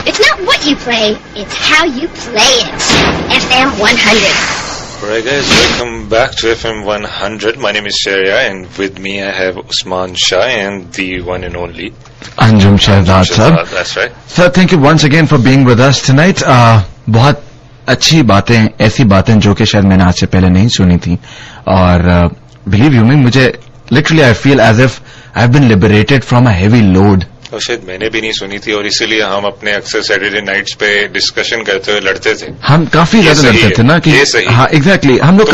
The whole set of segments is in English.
It's not what you play, it's how you play it. FM 100. Alright guys, welcome back to FM 100. My name is Sharia and with me I have Usman Shah and the one and only Anjum Shahzad sir. That's right. Sir, thank you once again for being with us tonight. बहुत अच्छी बातें, ऐसी बातें जो कि शायद मैंने आज से पहले नहीं सुनी थी और believe you me, मुझे literally I feel as if I've been liberated from a heavy load. और शायद मैंने भी नहीं सुनी थी और इसीलिए हम अपने अक्सर सैटरडे नाइट्स पे डिस्कशन करते हुए लड़ते थे. हम काफी ज्यादा लड़ते थे ना कि हाँ एग्जैक्टली हम लोग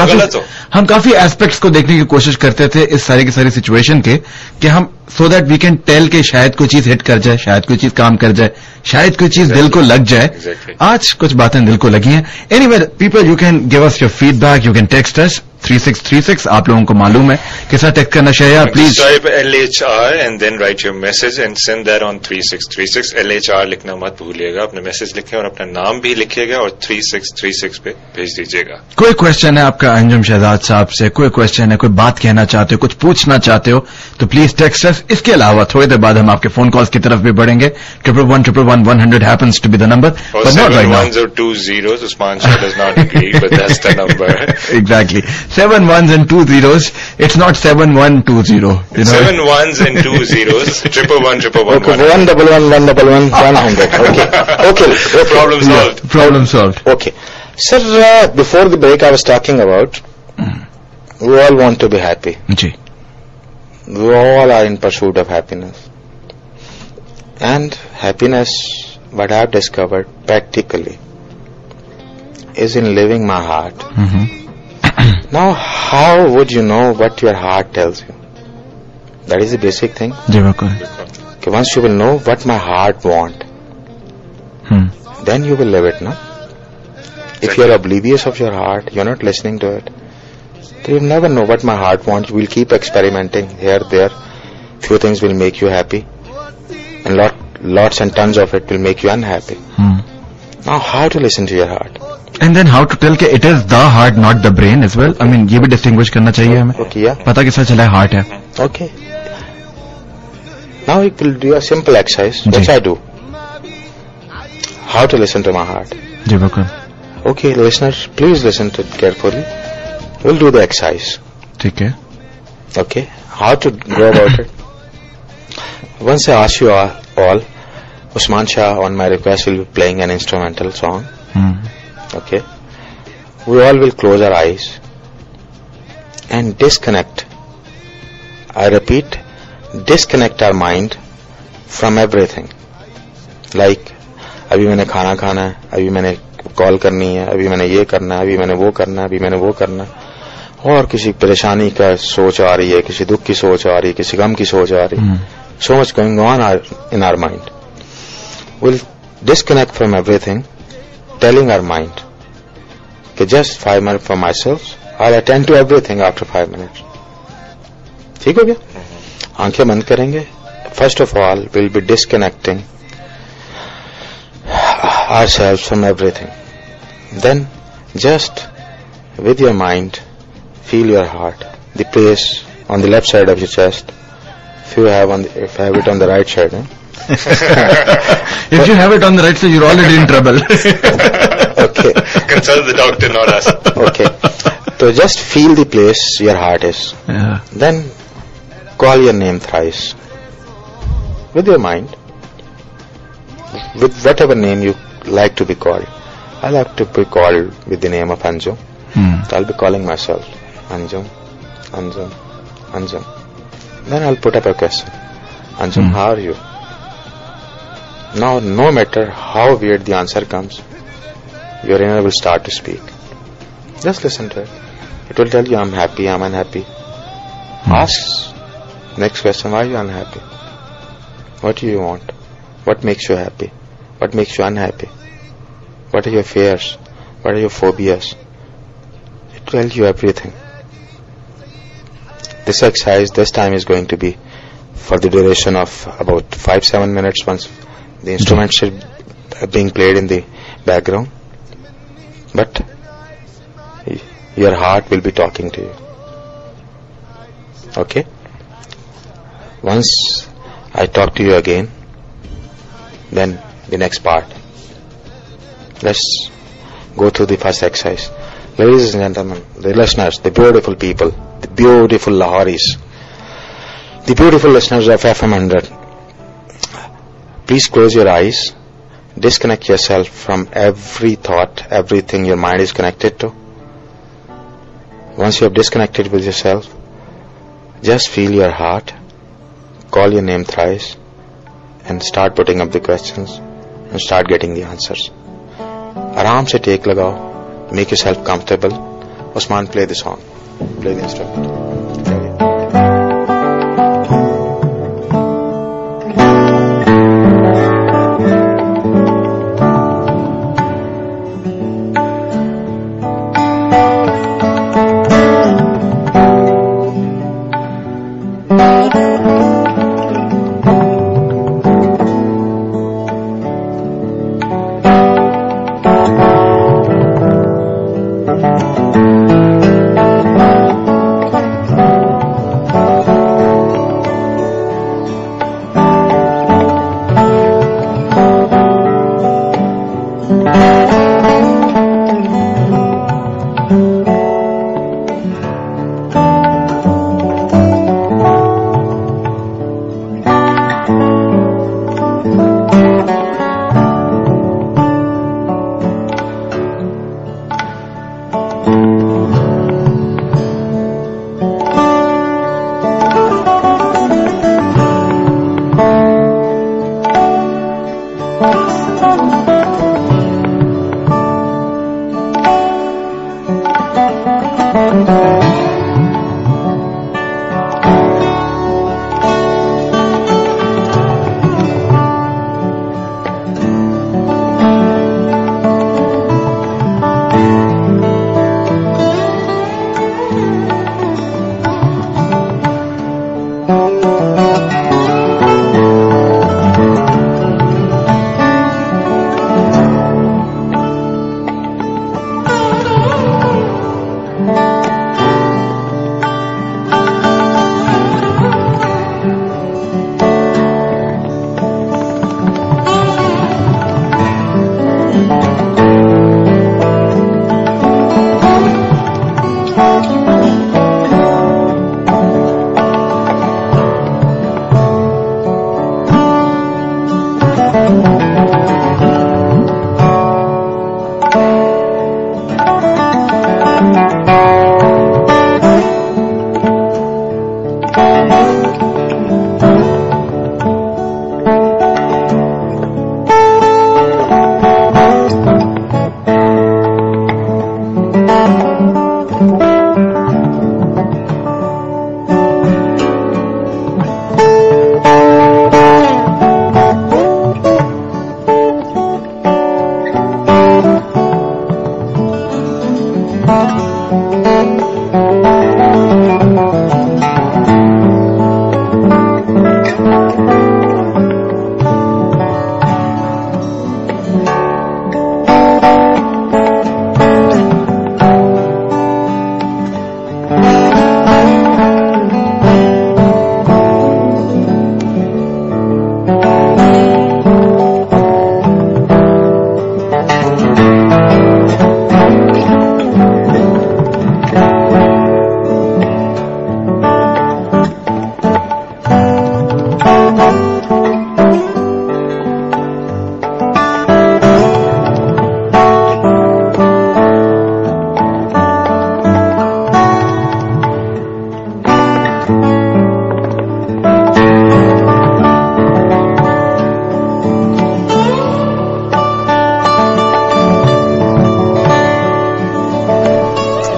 हम काफी एस्पेक्ट्स को देखने की कोशिश करते थे इस सारी की सारी सिचुएशन के कि हम so that we can tell के शायद कोई चीज हिट कर जाए, शायद कोई चीज काम कर जाए, शायद कोई चीज दिल को लग जाए. आज कुछ बातें दिल को लगी हैं. Anyway people, you can give us your feedback, you can text us 3636. आप लोगों को मालूम है किस तरह टेक्स्ट करना चाहिए. Please type LHR and then write your message and send that on 3636. LHR लिखना मत भूलिएगा. अपने मैसेज लिखें और अपना नाम भी लिखिएगा और 3636 पे भेज दीजिएगा. कोई क्वेश्चन है आपका अंजुम शहजाद साहब से, कोई क्वेश्चन है, कोई बात कहना चाहते हो, कुछ पूछना चाहते हो तो प्लीज टेक्स्ट अस. इसके अलावा थोड़ी देर बाद हम आपके फोन कॉल्स की तरफ भी बढ़ेंगे. 111 happens to be the number but not right now. 7 1s or 2 zeros. Usman Shah does not agree, but that's the number. Exactly. 7 1s and 2 zeros. It's not 7120. You know? 7 1s and 2 zeros. 111 111. Okay, 111 111 100. Okay. Okay. Problem solved. Problem solved. Okay. Sir, before the break I was talking about, we all want to be happy. जी. We all are in pursuit of happiness. And happiness, what I have discovered practically, is in living my heart. Now, how would you know what your heart tells you? That is the basic thing. Okay, once you will know what my heart want, then you will live it, no? If you are oblivious of your heart, you are not listening to it, then you will never know what my heart wants. You will keep experimenting here, there. Few things will make you happy, and lots and tons of it will make you unhappy. Now, how to listen to your heart? And then how to tell कि it is the heart, not the brain as well. I mean, ये भी distinguish करना चाहिए हमें. Okay, yeah. पता किसका चला है heart है. Okay. Now we will do a simple exercise, which I do. How to listen to my heart? जी बिल्कुल. Okay, listeners, please listen to it carefully. We'll do the exercise. ठीक है. Okay. How to go about it? Once I ask you all, Usman Shah, on my request, will be playing an instrumental song. Okay. We all will close our eyes and disconnect. I repeat, disconnect our mind from everything. Like, अभी मैंने खाना खाना है, अभी मैंने call करनी है, अभी मैंने ये करना है, अभी मैंने वो करना है, अभी मैंने वो करना है, और किसी परेशानी का सोच आ रही है, किसी दुख की सोच आ रही है, किसी गम की सोच आ रही है. So much going on in our mind. We'll disconnect from everything, telling our mind, okay, just 5 minutes for myself, I'll attend to everything after 5 minutes. ठीक हो गया? आंखें बंद करेंगे. First of all, we'll be disconnecting ourselves from everything. Then, just with your mind, feel your heart, the place on the left side of your chest. If you have it on the right side. If you have it on the right side, you're already in trouble. Okay. Consult the doctor, not us. Okay. So just feel the place your heart is. Yeah. Then call your name thrice. With your mind. With whatever name you like to be called. I like to be called with the name of Anjum. So I'll be calling myself Anjum, Anjum, Anjum. Then I'll put up a question. Anjum, how are you? Now, no matter how weird the answer comes, your inner will start to speak. Just listen to it. It will tell you, I'm happy, I'm unhappy. Ask next question, why are you unhappy? What do you want? What makes you happy? What makes you unhappy? What are your fears? What are your phobias? It tells you everything. This exercise, this time is going to be for the duration of about 5-7 minutes once the instruments are being played in the background. But your heart will be talking to you. Okay? Once I talk to you again, then the next part Let's go through the first exercise. Ladies and gentlemen, the listeners, the beautiful people, the beautiful Lahoris, the beautiful listeners of FM100, please close your eyes, disconnect yourself from every thought, everything your mind is connected to. Once you have disconnected with yourself, just feel your heart, call your name thrice, and start putting up the questions and start getting the answers. आराम से take लगाओ, make yourself comfortable. Usman, play the song, play the instrument.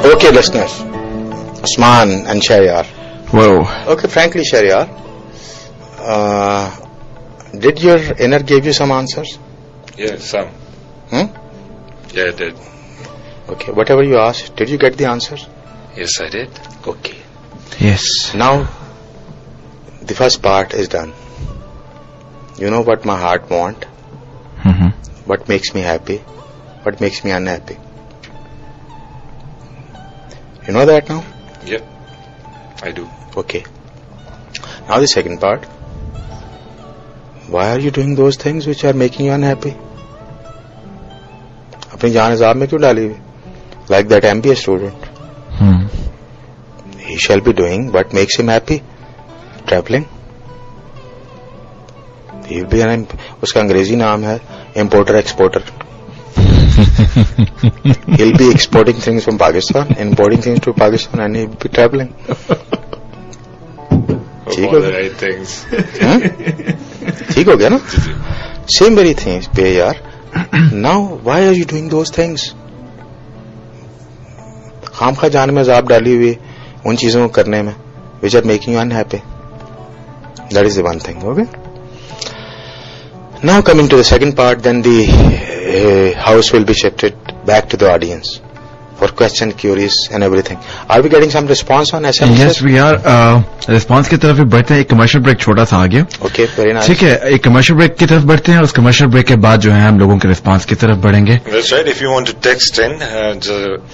Okay, listeners, Usman and Shahryar. Whoa. Okay, frankly, Shahryar, did your inner give you some answers? Yeah, some. Yeah, I did. Okay, whatever you asked, did you get the answers? Yes, I did. Okay. Yes. Now, the first part is done. You know what my heart wants, what makes me happy, what makes me unhappy. You know that now? Yep, I do. Okay. Now the second part. Why are you doing those things which are making you unhappy? अपनी जान हिसाब में क्यों डाली हुई? Like that MBA student. He shall be doing what makes him happy. Traveling. He'll be उसका अंग्रेजी नाम है importer exporter. He'll be exporting things from Pakistan, importing things to Pakistan, and he'll be traveling. All the right things. ठीक हो गया ना? Same very things पे यार. Now why are you doing those things? खामखा जान में अजाब डाली हुई उन चीजों को करने में which are making you unhappy. That is the one thing. Okay. Now coming to the second part, then the house will be shifted back to the audience for question, queries and everything. Are we getting some response on SMS? Yes, we are. Response की तरफ भी बढ़ते हैं. एक commercial break छोटा सा आ गया. Okay, very nice. ठीक है, एक कमर्शियल ब्रेक की तरफ बढ़ते हैं और उस कमर्शियल ब्रेक के बाद जो है हम लोगों के रिस्पांस की तरफ बढ़ेंगे. That's right. If you want to text in,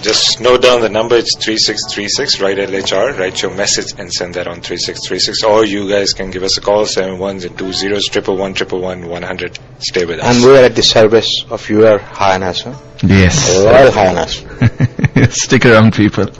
just note down the number. It's 3636. Write LHR. Write your message and send that on 3636. Or you guys can give us a call 71s and 20 111 100. Stay with us. And we are at the service of your highness. Huh? Yes. Royal Highness. Stick around, people.